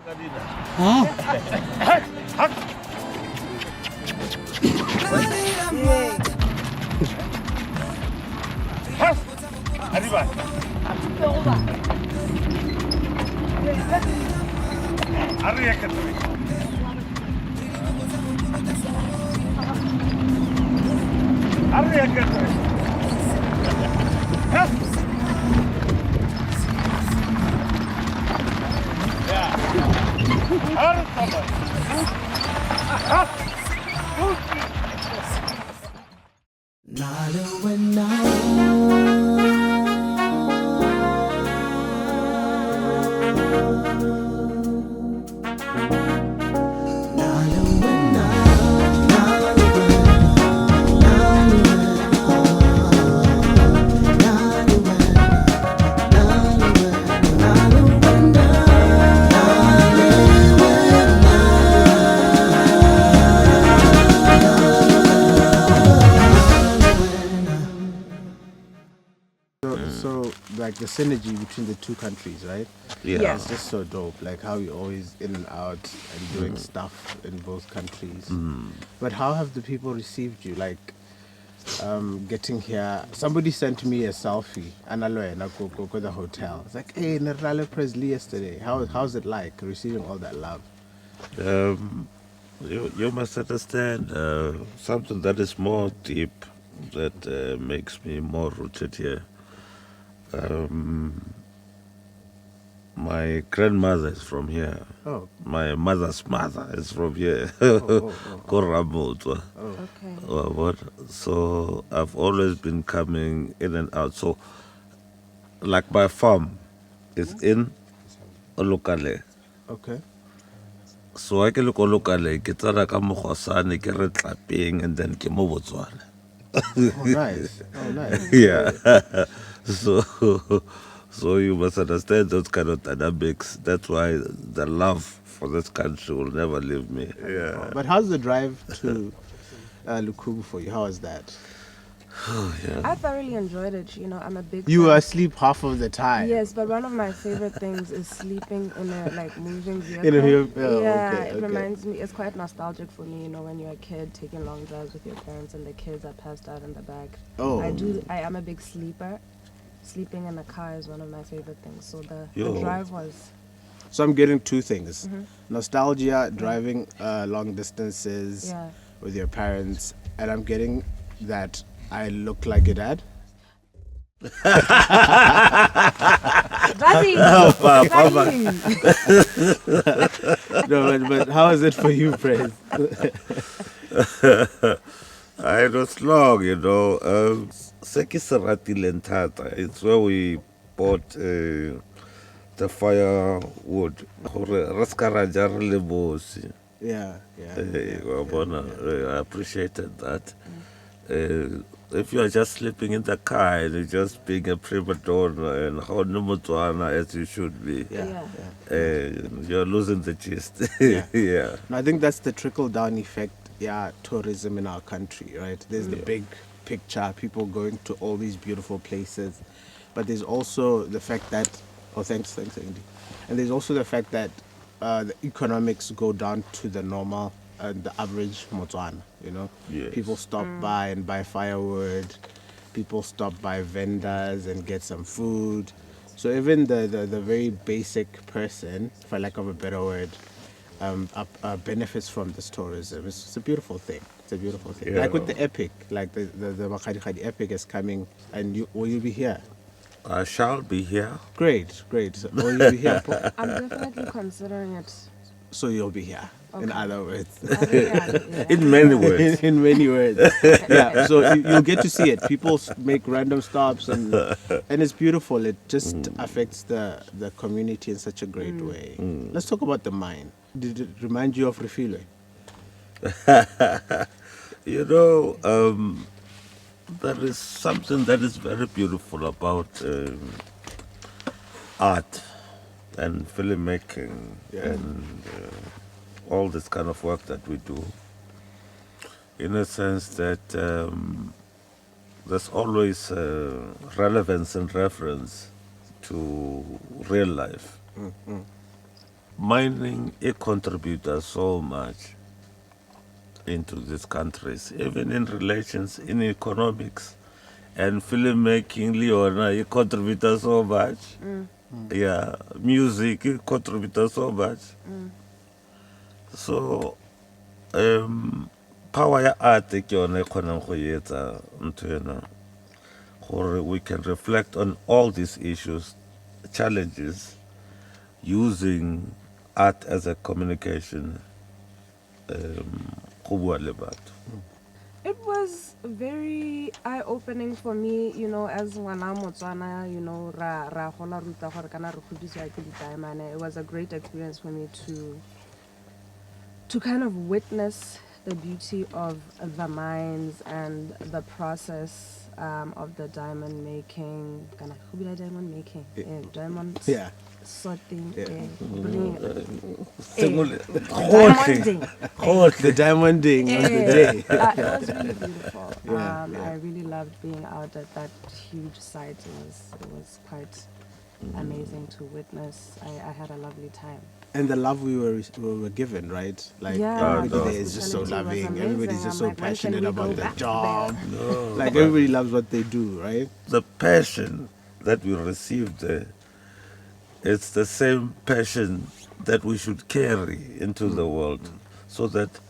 Nna Le Wena. So, like the synergy between the two countries, right? Yeah. It's just so dope. Like how you're always in and out and doing stuff in both countries. But how have the people received you? Like, getting here, somebody sent me a selfie, Nna Le Wena, go the hotel. It's like, hey, Nna Presley yesterday. How's it like receiving all that love? You must understand something that is more deep that makes me more rooted here. My grandmother is from here. Oh. My mother's mother is from here. Oh. Okay. So I've always been coming in and out. So, like my farm is in Olokale. Okay. So I can look Olokale, ke tsara ka Mogosane, ke re Tlapeng, and then ke mo Botswana. Oh, nice. Yeah. So you must understand those kind of dynamics. That's why the love for this country will never leave me. Yeah. But how's the drive to Lekhubu for you? How was that? I thoroughly enjoyed it. You know, I'm a big You fan. were asleep half of the time. Yes, but one of my favorite things is sleeping in a like moving vehicle. In a vehicle, oh, yeah, okay, it okay. reminds me. It's quite nostalgic for me. You know, when you're a kid taking long drives with your parents and the kids are passed out in the back. Oh. I am a big sleeper. Sleeping in a car is one of my favorite things. So the Yo. drive was. So I'm getting two things: nostalgia, driving long distances Yeah. with your parents, and I'm getting that I look like your dad. Daddy! No, but how is it for you, Praise? It was long, you know. Sekisarati Tata. It's where we bought the firewood. Raskarajar lebosi. Yeah. I appreciated that. If you are just sleeping in the car and you're just being a prima donna and how Botswana as you should be, Yeah. you're losing the gist. Yeah. Yeah. No, I think that's the trickle-down effect. Yeah, tourism in our country, right? There's the big picture, people going to all these beautiful places, but there's also the fact that thanks, Andy. And there's also the fact that the economics go down to the normal, the average Motswana. You know, Yes. people stop by and buy firewood. People stop by vendors and get some food. So even the very basic person, for lack of a better word, benefits from this tourism. It's a beautiful thing. It's a beautiful thing. Yeah. Like with the epic, like the Makgadikgadi epic is coming, and will you be here? I shall be here. Great. So, will you be here, Paul? I'm definitely considering it. So you'll be here. In Okay. other words. In many words. In many words. Yeah. So you'll get to see it. People make random stops, and it's beautiful. It just affects the community in such a great way. Let's talk about the mine. Did it remind you of Refilwe? You know, there is something that is very beautiful about art and filmmaking and all this kind of work that we do, in a sense that there's always relevance and reference to real life. mining it contributes so much into these countries, even in relations, in economics, and filmmaking. Leona, it contributes so much. Yeah, music, it contributes so much. So, power ya art ke yone e kgonang go etsa ntho ena gore we can reflect on all these issues, challenges, using art as a communication. Go bua le batho. It was very eye-opening for me, you know, as ngwana Motswana, you know, ra gola ruta gore kana re godisiwa ke ditaemane. It was a great experience for me to kind of witness the beauty of the mines and the process of the diamond making. Kana go bila diamond making, diamond Yeah. sorting, Yeah. bringing Gohle. The diamonding of the day. it was really beautiful. Yeah, yeah. I really loved being out at that huge site. It was quite amazing to witness. I had a lovely time. And the love we were given, right? Like Yeah, everybody the there is just so hospitality was loving. Everybody's amazing. just I'm so like, when can passionate we about go the back job. there? No, Like but everybody loves what they do, right? the passion that we received there, it's the same passion that we should carry into the world, so that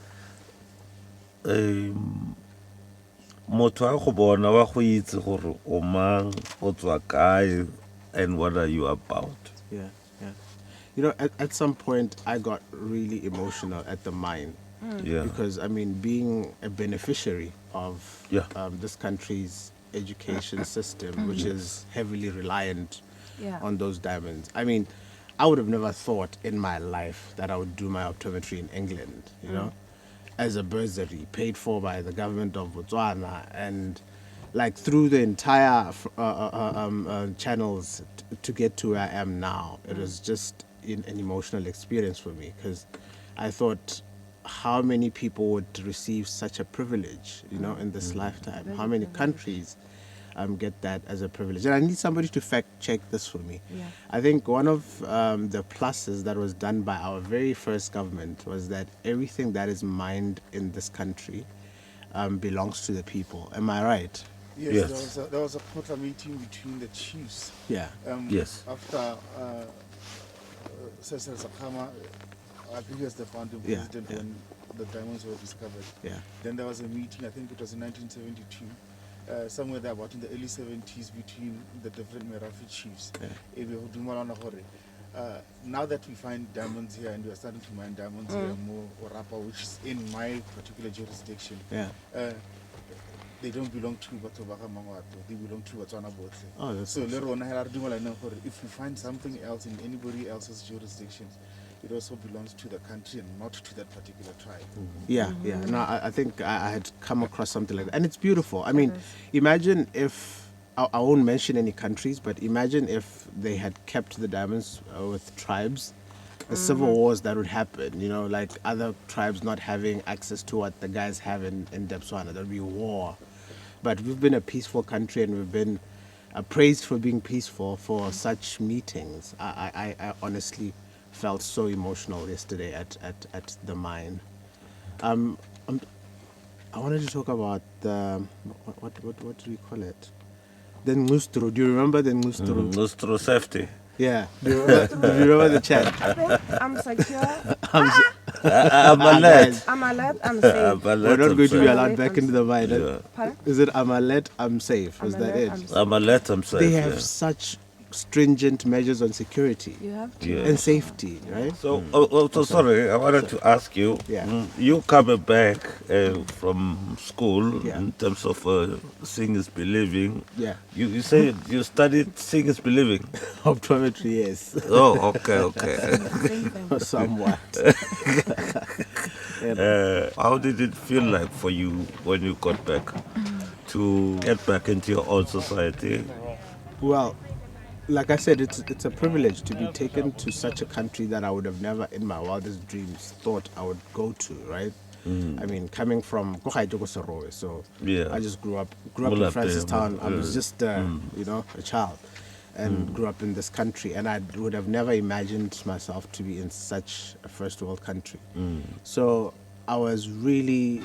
motho a go bona wa go itse gore o mang, o tswa kae, and what are you about. Yeah, yeah. You know, at some point, I got really emotional at the mine. Yeah. Because, I mean, being a beneficiary of Yeah. this country's education system, which is heavily reliant Yeah. on those diamonds. I mean, I would have never thought in my life that I would do my optometry in England, you know, as a bursary paid for by the government of Botswana, and like through the entire channels to get to where I am now. It was just an emotional experience for me, because I thought how many people would receive such a privilege, you know, in this lifetime. How many countries get that as a privilege? And I need somebody to fact check this for me. Yeah. I think one of the pluses that was done by our very first government was that everything that is mined in this country belongs to the people. Am I right? Yes, Yes. There was a proclamation between the chiefs. Yeah. Yes. After Cecil Sakama, I think he was the founding Yeah, president yeah. when the diamonds were discovered. Yeah. Then there was a meeting, I think it was in 1972, somewhere there about in the early 70s between the different Merafi chiefs. Now that we find diamonds here and we are starting to mine diamonds here more Orapa, which is in my particular jurisdiction, Yeah. they don't belong to Batobaka Mangwato, they belong to Botswana Botle. Oh, that's So later on, if we find something else in anybody else's jurisdiction, it also belongs to the country and not to that particular tribe. Yeah, yeah. No, I think I had come across something like that. And it's beautiful. I mean, imagine if, I won't mention any countries, but imagine if they had kept the diamonds with tribes, the civil wars that would happen, you know, like other tribes not having access to what the guys have in Botswana. There would be war. But we've been a peaceful country, and we've been praised for being peaceful for such meetings. I honestly felt so emotional yesterday at the mine. I wanted to talk about the what do we call it? The Ngustru. Do you remember the Ngustru? Nostro safety. Yeah. Do you remember the chant? I think I'm secure. I'm alert. I'm alert. I'm safe. We're not going to be safe. allowed back into the mine. Yeah. Pardon? Is it I'm alert, I'm safe? Is I'm that alert, it? I'm safe. I'm alert, I'm safe. They have yeah. such stringent measures on security You have to. Yeah. and safety, right? So, so sorry, I wanted to ask you. Yeah. You coming back from school Yeah. in terms of seeing is believing. Yeah. You say you studied seeing is believing. Optometry, yes. Oh, okay. Same thing. Somewhat. How did it feel like for you when you got back to get back into your own society? Well, like I said, it's a privilege to be taken to such a country that I would have never in my wildest dreams thought I would go to, right? I mean, coming from Kohaitoko, so Yeah. I just grew up in Mulapem, Francistown. I was yeah. just, you know, a child. and grew up in this country, and I would have never imagined myself to be in such a first world country. So I was really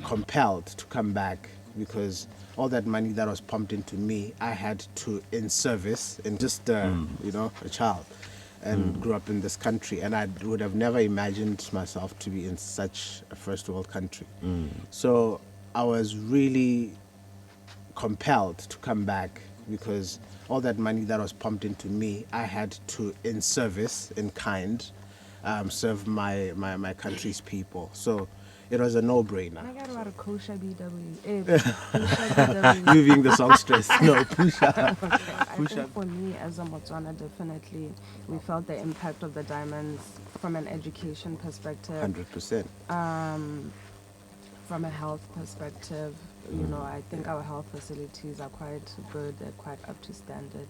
compelled to come back because all that money that was pumped into me, I had to in service in just a child, and grew up in this country, and I would have never imagined myself to be in such a first world country. So I was really compelled to come back because all that money that was pumped into me, I had to in service in kind serve my country's people. So it was a no-brainer. I got a lot of kosher BW. Pusha You being the songstress. No, Pusha. I think for me as a Botswana, definitely, we felt the impact of the diamonds from an education perspective, 100%. from a health perspective. I think our health facilities are quite good. They're quite up to standard.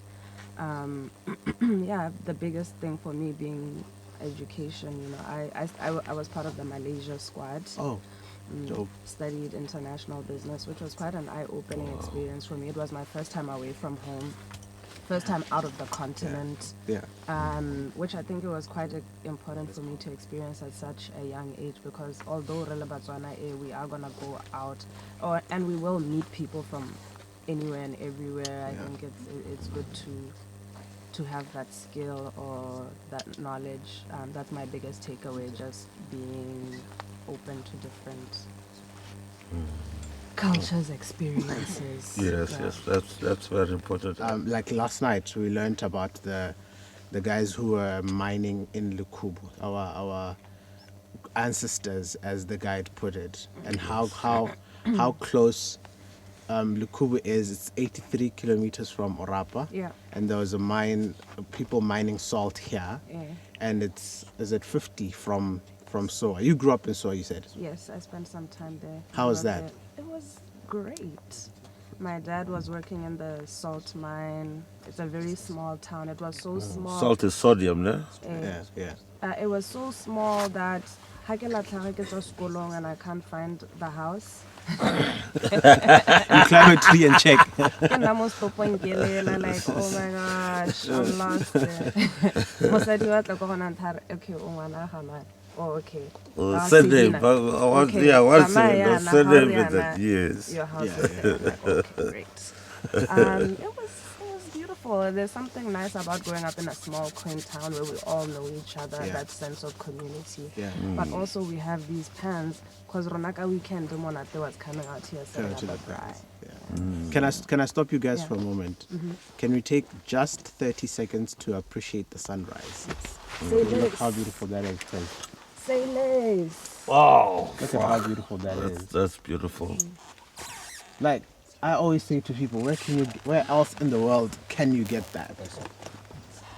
The biggest thing for me being education. I was part of the Malaysia squad. Oh, dope. Studied international business, which was quite an eye-opening experience for me. It was my first time away from home, first time out of the continent. Yeah. Which I think it was quite important for me to experience at such a young age, because although Botswana, we are gonna go out, and we will meet people from anywhere and everywhere. I think it's good to have that skill or that knowledge. That's my biggest takeaway, just being open to different cultures, experiences. Yes, that's very important. Like last night, we learned about the guys who were mining in Lekhubu, our ancestors, as the guide put it, and how close Lekhubu is. It's 83 kilometers from Orapa. Yeah. And there was a mine, people mining salt here. Yeah. And is it 50 from Soa? You grew up in Soa, you said? Yes, I spent some time there. How was that? It was great. My dad was working in the salt mine. It's a very small town. It was so small. Salt is sodium, no? Yeah. It was so small that and I can't find the house. You climb a tree and check. And I'm like, oh my gosh, I'm lost. Okay, oh, okay. Send them. Okay. Yeah, once Mama, send them with Yana, that. Yes. Your house is there. I'm like, okay, great. It was beautiful. There's something nice about growing up in a small, quaint town where we all know each other, that sense of community. Yeah. But also we have these pans, because Ronaka Weekend Monate was coming out here setting up a braai. Can I stop you guys Yeah. for a moment? Can we take just 30 seconds to appreciate the sunrise? Say Look less. how beautiful that is. Guys. Say less. Wow. Look at how beautiful that is. That's beautiful. Like, I always say to people, where else in the world can you get that?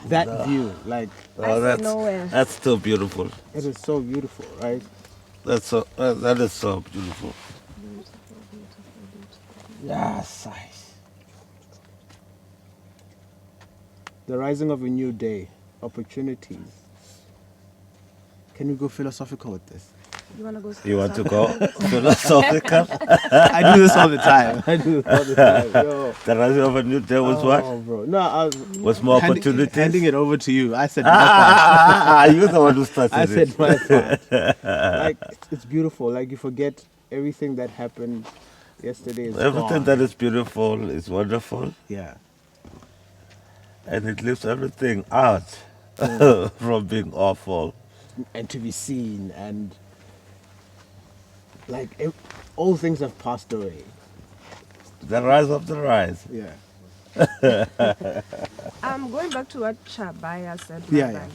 That view, like, Nowhere. That's so beautiful. it is so beautiful, right? That is so beautiful. Yes, nice. The rising of a new day, opportunities. Can we go philosophical with this? You want to go? You want to go philosophical? I do this all the time. Yo. The rising of a new day was what? Oh, bro. No, Was more opportunities? handing it over to you. I said my part. You're the one who started I it. said my part. Like, it's beautiful. Like, you forget everything that happened yesterday. Is Everything gone. that is beautiful is wonderful, Yeah. and it leaves everything out from being awful. And to be seen, and like all things have passed away. The rise of the rise. Yeah. Going back to what Chabaya said. Yeah.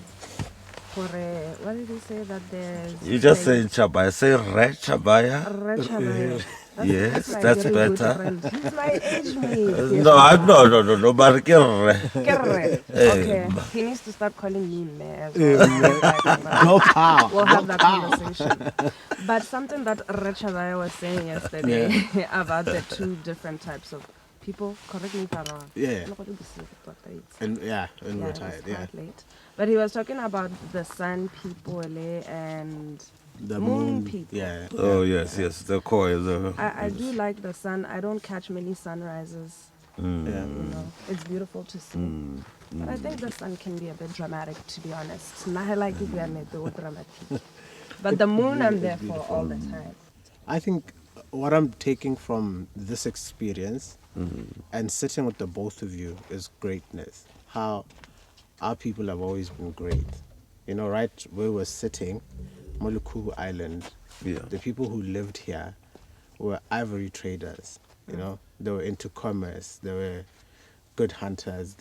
What did he say that there's? You just say Chabaya. Say Re Chabaya. Chabaya. Yes, my that's very good better. friend. He's my age mate. No. But Kerre. Okay. He needs to start calling me Meh as well. Go pow. We'll have that conversation. But something that Rechabaya was saying yesterday about the two different types of people, correct me if I'm wrong. Yeah. And Yeah, we're it's tired. quite Yeah. late. But he was talking about the sun people and The moon people. Yeah. Oh yes, the coil. I do like the sun. I don't catch many sunrises. Yeah. You know, it's beautiful to see. But I think the sun can be a bit dramatic, to be honest. Not like if we are not dramatic. But the moon, I'm there for all the time. I think what I'm taking from this experience and sitting with the both of you is greatness. How our people have always been great. You know, right where we're sitting, Kubu Island, Yeah. the people who lived here were ivory traders. You know, they were into commerce. They were good hunters.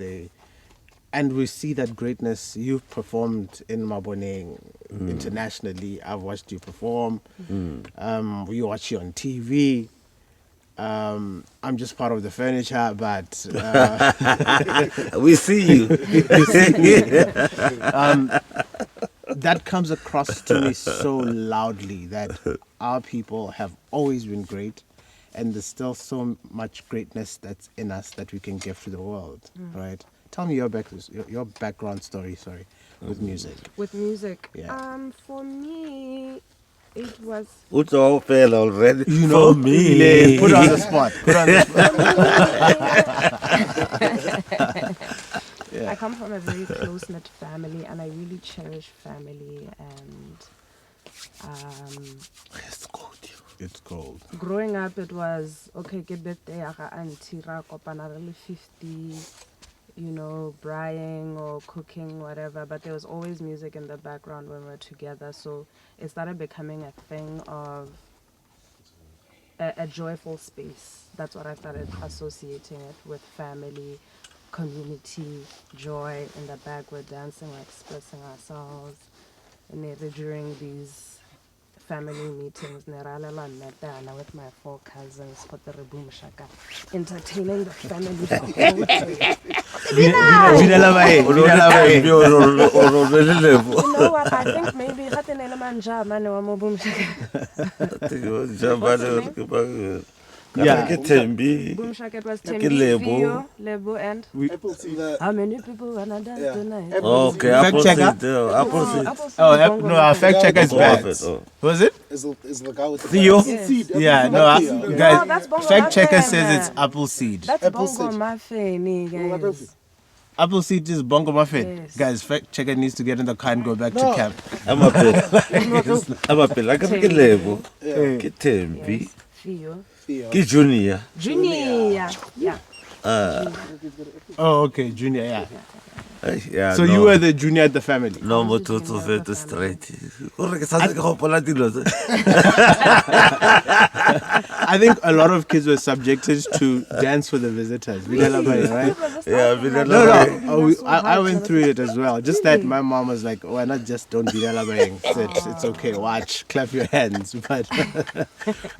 And we see that greatness. You've performed in Maboneng internationally. I've watched you perform. We watch you on TV. I'm just part of the furniture, but We see you. that comes across to me so loudly that our people have always been great, and there's still so much greatness that's in us that we can give to the world, right? Tell me your background story, with music. With music, Yeah. for me, it was It's all fail already. You know, For me. put on the spot. Put on the spot. Yeah. I come from a very close-knit family, and I really cherish family. And It's good. It's cold. growing up, it was okay. Get birthday, auntie ra kopana re le 50, you know, braaiing or cooking, whatever. But there was always music in the background when we were together. So it started becoming a thing of a joyful space. That's what I started associating it with: family, community, joy. In the back, we're dancing, we're expressing ourselves. And then during these family meetings, Nerala Netana with my 4 cousins, Boom Shaka, entertaining the family the whole day. Vinela Bae, Vinela Bae. You know what? I think maybe Hatenela Manja, Manu Amo Boom Shaka. Yeah. Boom Shaka, it was Ke Tembi, Lebo. Fio, Lebo, and Apple seed. how many people wanna dance Yeah. tonight? Okay, Fact Apple checker? seed. Apple seed. No, our fact checker is Bongo bad. Muffin, oh. Was it? Is the guy with the Theo? apple seed. Yeah, no, Apple seed. No, guys, that's Bongo fact checker Muffin. says it's apple seed. That's Apple Bongo seed. Muffin, guys. Apple seed is bongo muffin. Yes. Guys, fact checker needs to get in the car and go back to No. camp. I'm a bit. I can get Lebo. Yeah. Ke Tembi. Fio. Ke Junior. Junior. Yeah. Oh, okay, junior, yeah. Yeah. So no. you were the junior at the family. No, mo to vet straight. Ore ke sa ke gopola dilo tse. I think a lot of kids were subjected to dance for the visitors. Vinela Bae, right? Yeah, Vinela No, Bae. no, I went through it as well. Just that my mom was like, "Why not just don't be Bae? It's okay. Watch, clap your hands." But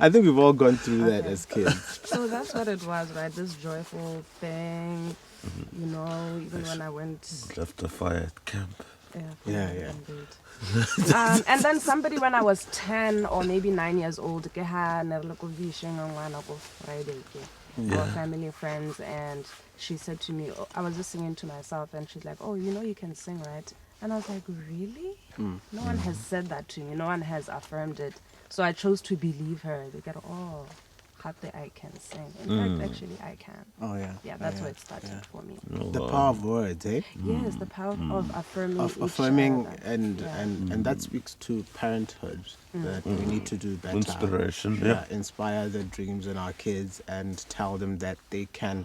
I think we've all gone through that as kids. So that's what it was, right? This joyful thing. You know, even when I went. Left the fire at camp. Yeah. Indeed. And then somebody when I was 10 or maybe 9 years old, ke ha ne re le ko fishing on one of Friday, our family friends, and she said to me, I was just singing to myself, and she's like, "Oh, you know you can sing, right?" And I was like, "Really?" No one has said that to me. No one has affirmed it. So I chose to believe her. They get, "Oh, Hate, I can sing." In fact, actually, I can. Oh yeah. Yeah, that's where it started for me. The power of words, eh? Yes, the power of affirming Of each affirming other. and that speaks to parenthood that we need to do better. Inspiration, yeah. Inspire the dreams in our kids and tell them that they can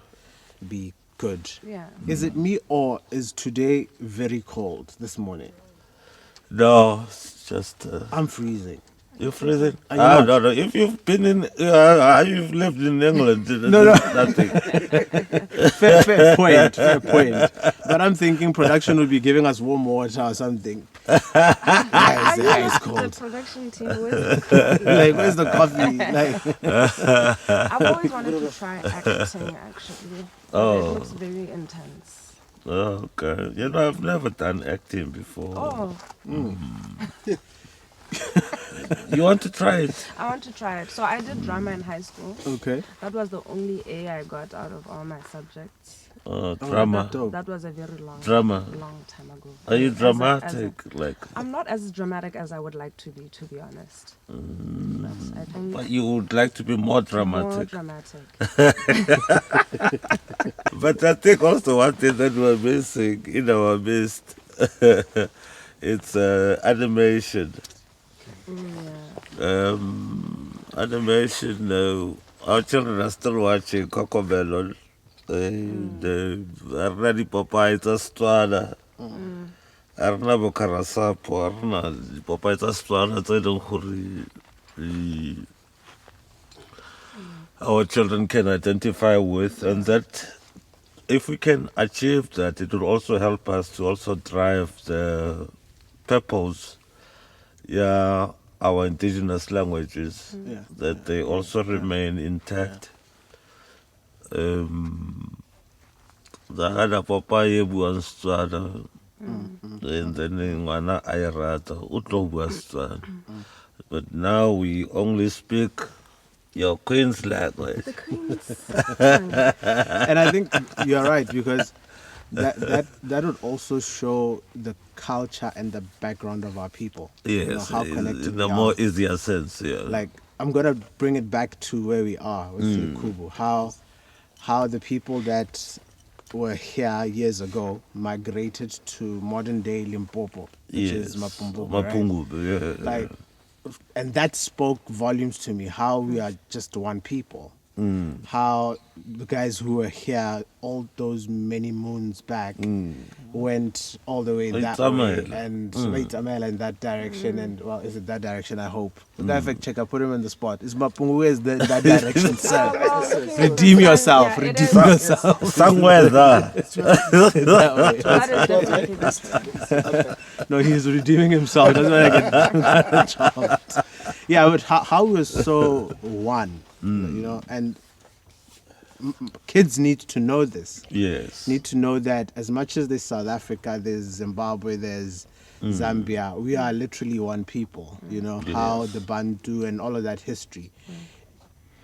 be good. Yeah. Is it me or is today very cold this morning? No, it's just. I'm freezing. You're freezing? Are you not? No. If you've been in, you've lived in England, No. nothing. Fair point. But I'm thinking production would be giving us warm water or something. Guys, the air is The cold. production team, where's the Like, where's the coffee? Like, I've always wanted to try acting, actually. Oh. It looks very intense. Okay. You know, I've never done acting before. Oh, You want to try it? I want to try it. So I did drama in high school. okay. That was the only A I got out of all my subjects. Drama. dope. That was a very long time ago. Are you As a- dramatic? Like, I'm not as dramatic as I would like to be honest. But I think but you would like to be more more dramatic. dramatic. But I think also one thing that we're missing in our midst, it's animation. Yeah. Animation. Our children are still watching Coco Melon. The Arna Popeye Tastwana. Arna Bokarasapo. Arna Popeye Tastwana. They don't hurry. Our children can identify with, and that if we can achieve that, it will also help us to also drive the purpose, our indigenous languages, Yeah. that they also remain intact. The other Popeye buang Setswana, and then ngwana a e rata, o tlo bua Setswana. But now we only speak your Queen's language. The Queen's And I think you're right, because that would also show the culture and the background of our people. Yes, You know, how connected in we a are. more easier sense, yeah. Like, I'm gonna bring it back to where we are with Lekhubu. How the people that were here years ago migrated to modern day Limpopo, which is Mapungubwe, right? Mapungubwe, yeah. Like, and that spoke volumes to me, how we are just one people. How the guys who were here all those many moons back went all the way that way, Itamela. and Itamela in that direction, and well, is it that direction? I hope. The guy fact checker, put him on the spot. Is Mapungu is that direction, sir? Redeem yourself, Yeah, it redeem is. yourself. Somewhere there. That way. That is definitely the No, he's redeeming himself. That's why I get chopped. Yeah, but how we're so one, you know, and kids need to know this. Yes. Need to know that as much as there's South Africa, there's Zimbabwe, there's Zambia, we are literally one people. You know, how the Bantu and all of that history.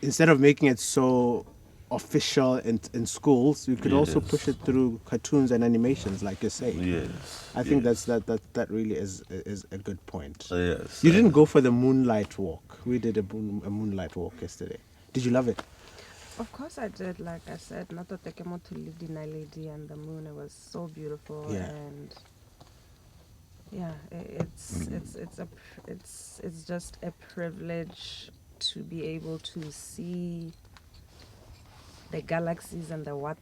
Instead of making it so official in schools, you could also push it through cartoons and animations, like you're saying. Yes. I think that really is a good point. Yes. You didn't go for the moonlight walk. We did a moonlight walk yesterday. Did you love it? Of course I did. Like I said, not to take to Nna Le Wena and the moon. It was so beautiful, Yeah. and yeah, it's just a privilege to be able to see the galaxies and the what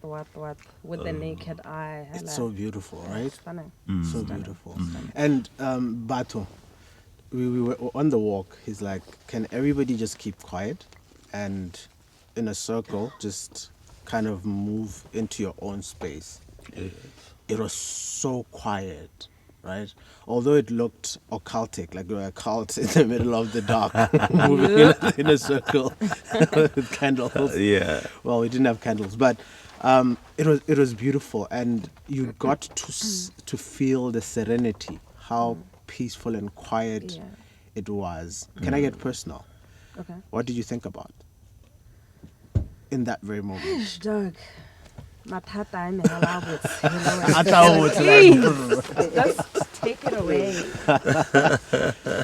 with the naked eye. It's so beautiful, right? Stunning. So beautiful. And Bato, we were on the walk. He's like, can everybody just keep quiet and in a circle just kind of move into your own space? Yes. It was so quiet, right? Although it looked occultic, like we were a cult in the middle of the dark, moving in a circle with candles. Yeah. Well, we didn't have candles, but it was beautiful, and you got to feel the serenity, how peaceful and quiet it was. Can I get personal? Okay. What did you think about in that very moment? Doug. Mathata a mehela a botse, you know what? Please, just take it away.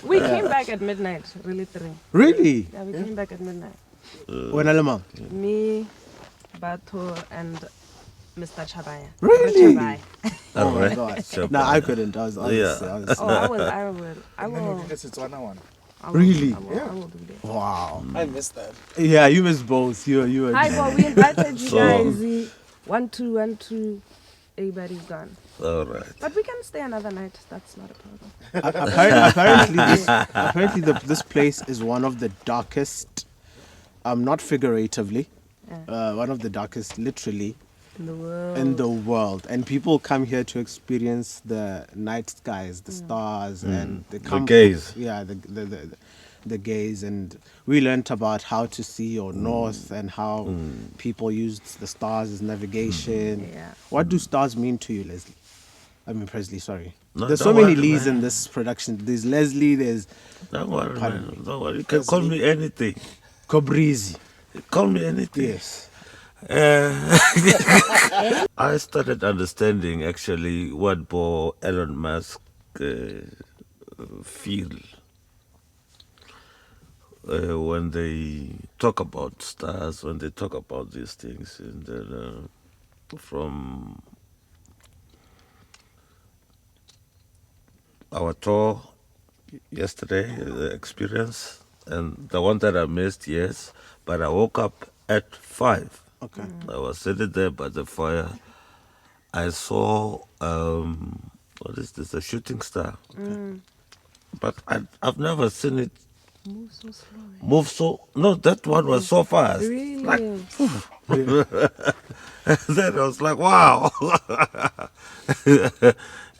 We came back at midnight, really 3. Really? Yeah, we came back at midnight. Wena le mang? Me, Bato, and Mr. Chabaya. Really? Chabai. Oh my Alright. God! Sure. No, I couldn't. I was Yeah. Oh, I No, will. it's a Tswana one. Really? I will do that. Wow. I missed that. Yeah, you missed both. You were. Hi, well, we invited you So- guys. 1, 2, 1, 2. Everybody's gone. All right. But we can stay another night. That's not a problem. Apparently, this place is one of the darkest. Not figuratively, one of the darkest, literally, In the world. in the world. And people come here to experience the night skies, the stars, and they come. gaze. Yeah, the gaze. And we learnt about how to see your north and how people used the stars as navigation. Yeah. What do stars mean to you, Leslie? I mean, Presley, sorry. No, There's so don't many worry, Lees man. in this production. There's Leslie, there's Don't worry, Pardon man. Don't worry. You can call me anything. Kobrizi. Call me anything. Yes. I started understanding actually what Elon Musk feel when they talk about stars, when they talk about these things, and then from our tour yesterday, the experience, and the one that I missed, yes, but I woke up at 5. Okay. I was sitting there by the fire. I saw, what is this, a shooting star. But I've never seen it Move so slowly. move so. No, that one was so fast. Really? Like, then I was like, wow.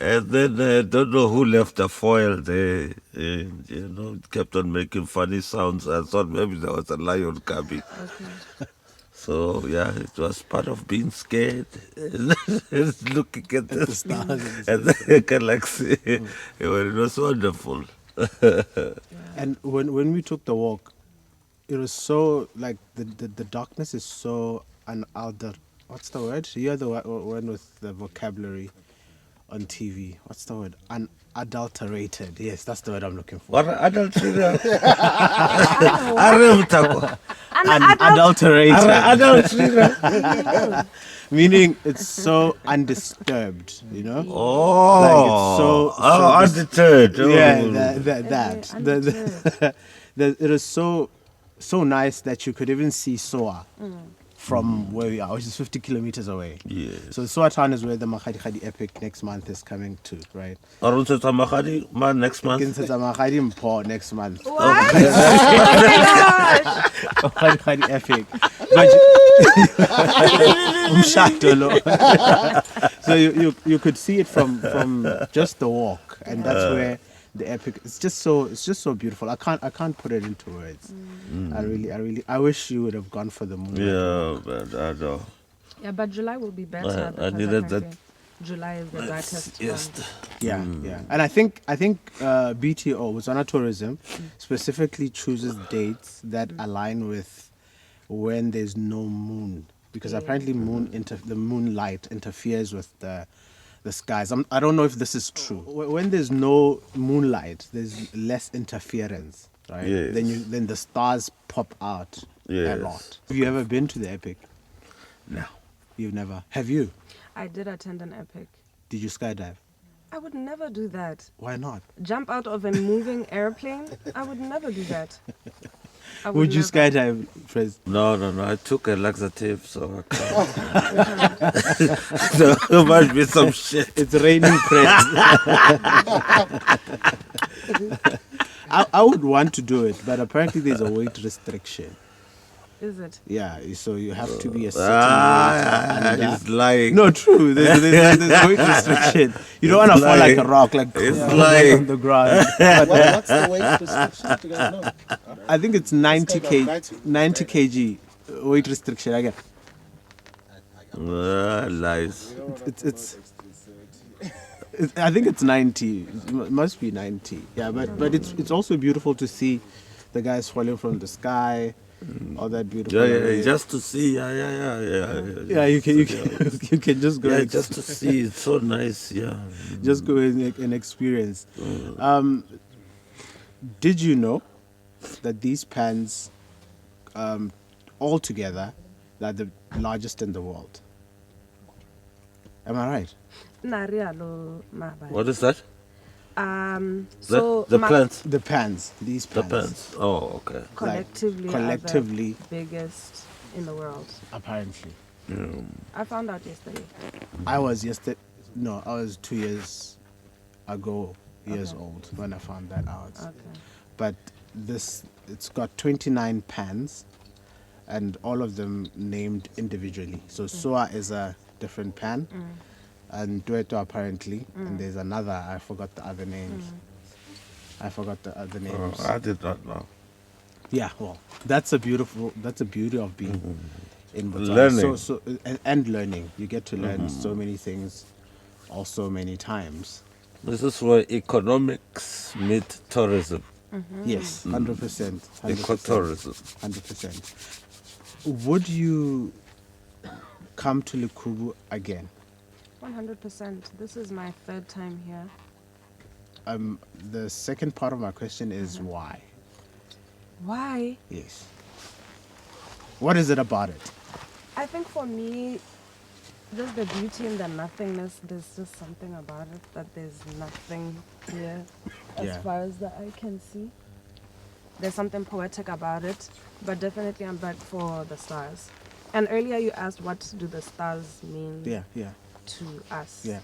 And then I don't know who left the foil there. And, it kept on making funny sounds. I thought maybe there was a lion coming. Okay. So, yeah, it was part of being scared. Looking at The stars. and the galaxy. It was wonderful. And when we took the walk, it was so like the darkness is so unaltered. What's the word? You're the one with the vocabulary on TV. What's the word? Unadulterated. Yes, that's the word I'm looking for. What adultery? Unadulterated. Unadulterated. Meaning it's so undisturbed, Oh, Like it's so undeterred. Yeah, Oh. that. Undeterred. It is so nice that you could even see Soa from where we are, which is 50 kilometers away. Yes. So Soa town is where the Makgadikgadi epic next month is coming to, right? Arunsetsa Magadi, man, next month. Kinsetsa Makgadi Mpho next month. What? Oh my gosh. Makgadikgadi epic. But Umshado lo. So you could see it from just the walk, and that's where the epic. It's just so beautiful. I can't put it into words. I wish you would have gone for the moon. Yeah, but I know. Yeah, but July will be better. I because needed that. apparently July is the darkest Yes. one. Yeah. And I think BTO, Botswana Tourism, specifically chooses dates that align with when there's no moon, because apparently the moonlight interferes with the skies. I don't know if this is true. When there's no moonlight, there's less interference, right? Yes. Then the stars pop out a Yes. lot. Have you ever been to the epic? No. You've never. Have you? I did attend an epic. Did you skydive? I would never do that. Why not? Jump out of a moving airplane? I would never do that. I Would you never. skydive, Fres? No. I took a laxative, so I can't. So there must be some shit. It's raining, Fres. I would want to do it, but apparently there's a weight restriction. Is it? Yeah, so you have to be a certain weight. And, He's lying. no, true. There's a weight restriction. You don't want to fall like a rock, like It's like like- on the ground. What's the weight restriction? Do you guys know? I think it's 90 kind of kg, 90 kg weight restriction. Again, Lies. it's I think it's 90. It must be 90. Yeah, but it's also beautiful to see the guys falling from the sky. All that beautiful. Yeah, array. just to see. Yeah. Yeah, you can you can just go. Yeah, and just to see. It's so nice. Yeah. just go and experience. Did you know that these pans, all together, are the largest in the world? Am I right? Narialo Mabay. What is that? So The plants. The pans, these The pans, plants. Oh, okay. collectively, collectively. are the biggest in the world. apparently. I found out yesterday. I was 2 years ago, years Okay. old when I found that out. Okay. But it's got 29 pans, and all of them named individually. So Soa is a different pan, and Dueto apparently, and there's another. I forgot the other names. I forgot the other names. I did not know. Yeah, well, that's a beauty of being in Botswana. Learning. And learning. You get to learn so many things, also many times. This is where economics meet tourism. Yes, 100%. Ecotourism. 100%. Would you come to Lekhubu again? 100%. This is my third time here. The second part of my question is why? Why? Yes. What is it about it? I think for me, just the beauty and the nothingness, there's just something about it that there's nothing here as Yeah. far as the eye can see. There's something poetic about it, but definitely I'm back for the stars. And earlier you asked what do the stars mean Yeah. to us. Yeah.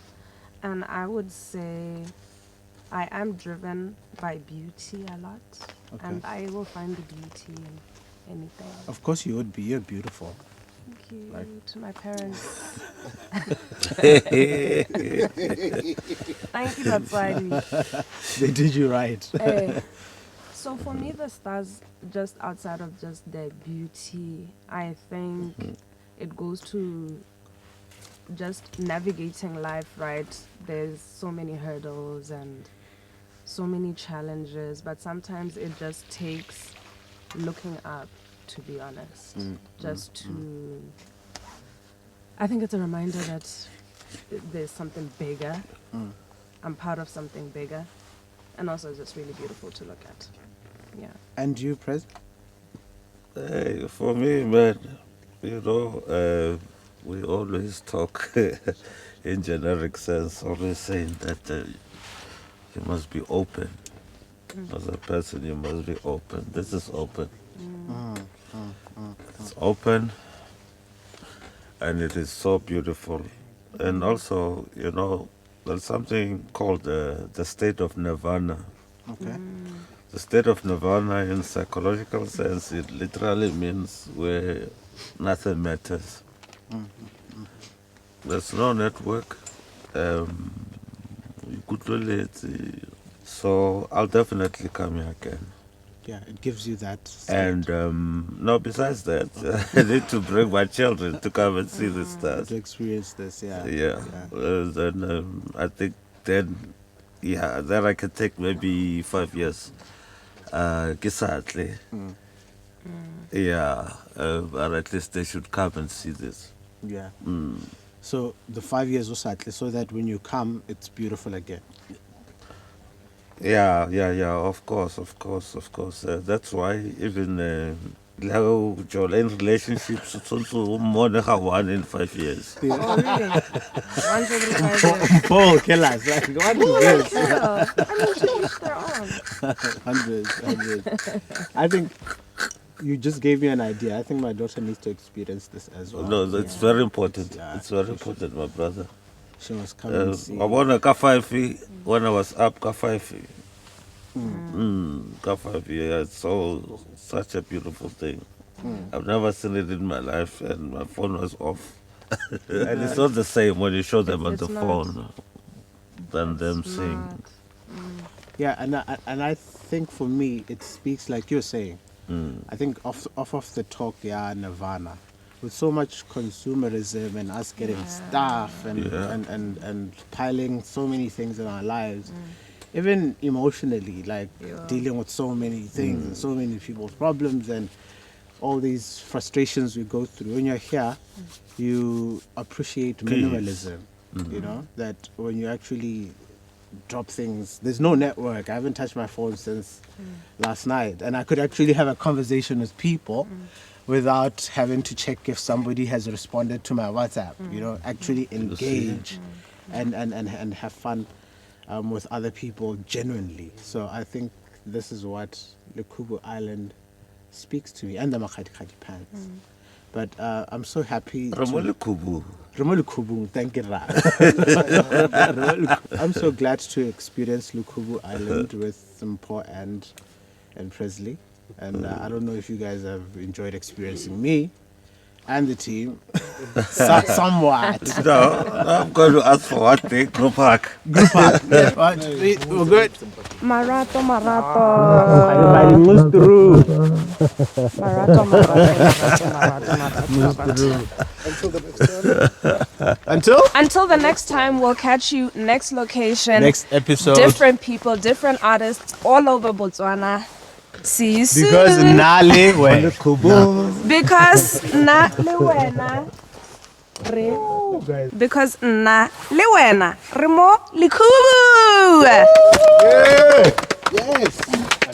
And I would say I am driven by beauty a lot. Okay. And I will find the beauty in anything. Of course you would be. You're beautiful. Thank you Right. to my parents. Thank you, Batswadi. They did you right. So for me, the stars, just outside of just their beauty, I think it goes to just navigating life, right? There's so many hurdles and so many challenges, but sometimes it just takes looking up, to be honest. I think it's a reminder that there's something bigger. I'm part of something bigger. And also it's just really beautiful to look at. Yeah. And you, Pres? Hey, for me, man, we always talk in generic sense, always saying that you must be open. As a person, you must be open. This is open. It's open, and it is so beautiful. And also, there's something called the state of nirvana. Okay. The state of nirvana in psychological sense, it literally means where nothing matters. There's no network. You could relate. So I'll definitely come here again. Yeah, it gives you that state. And no, besides that, I need to bring my children to come and see the stars. to experience this, yeah. Then I think then I can take maybe 5 years. Kisatli. But at least they should come and see this. Yeah. So the 5 years was at least so that when you come, it's beautiful again. Yeah, of course. That's why even in relationships, it's also more than one in 5 years. Oh, really? Once every 5 years. Paul, kill us. Like, what is this? Yeah. I mean, to each their own. Hundreds. I think you just gave me an idea. I think my daughter needs to experience this as well. No, it's very important. Yeah. It's very important, my brother. She must come and see. I won a K5 when I was up K5. K5, it's such a beautiful thing. I've never seen it in my life, and my phone was off. And it's not the same when you show them on the phone than them seeing. Yeah, and I think for me, it speaks like you're saying. I think off of the talk, nirvana. With so much consumerism and us getting stuff and piling so many things in our lives, even emotionally, like dealing with so many things and so many people's problems and all these frustrations we go through. When you're here, you appreciate minimalism, that when you actually drop things, there's no network. I haven't touched my phone since last night, and I could actually have a conversation with people without having to check if somebody has responded to my WhatsApp, actually engage and have fun with other people genuinely. So I think this is what Kubu Island speaks to me, and the Makhadi pants. But I'm so happy. Lekhubu. Lekhubu, thank you. I'm so glad to experience Kubu Island with Mpho and Presley. And I don't know if you guys have enjoyed experiencing me and the team somewhat. No, I'm going to ask for one thing. Group hug. We're good. Marato. Until the next time, we'll catch you next location. Next episode. Different people, different artists all over Botswana. See you soon. Because Nna Le Wena. Because Nna Le Wena. Because Nna Le Wena, re mo Lekhubu. Yes.